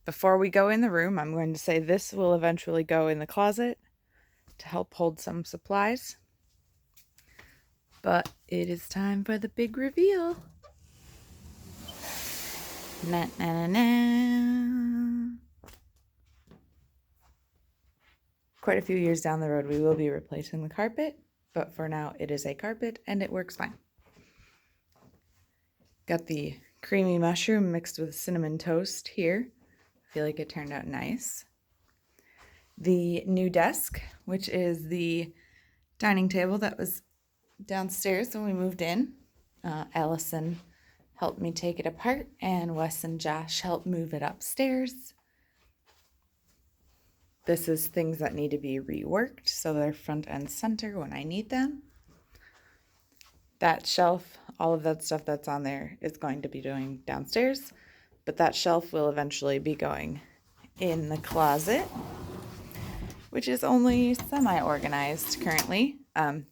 Before we go in the room, I'm going to say this will eventually go in the closet to help hold some supplies. But it is time for the big reveal. Na, na, na, na. Quite a few years down the road, we will be replacing the carpet, but for now it is a carpet and it works fine. Got the creamy mushroom mixed with cinnamon toast here. I feel like it turned out nice. The new desk, which is the dining table that was downstairs when we moved in. Allison helped me take it apart, and Wes and Josh helped move it upstairs. This is things that need to be reworked so they're front and center when I need them. That shelf, all of that stuff that's on there is going to be going downstairs, but that shelf will eventually be going in the closet, which is only semi-organized currently.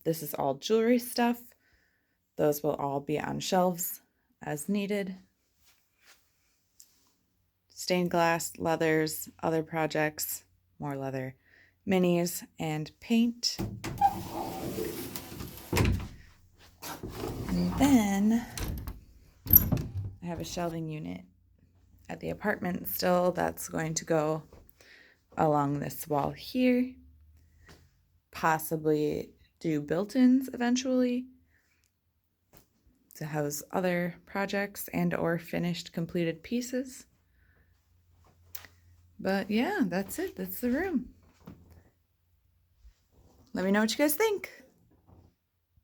This is all jewelry stuff. Those will all be on shelves as needed. Stained glass, leathers, other projects, more leather, minis, and paint. And then I have a shelving unit at the apartment still that's going to go along this wall here. Possibly do built-ins eventually to house other projects and or finished completed pieces. But yeah, that's it. That's the room. Let me know what you guys think.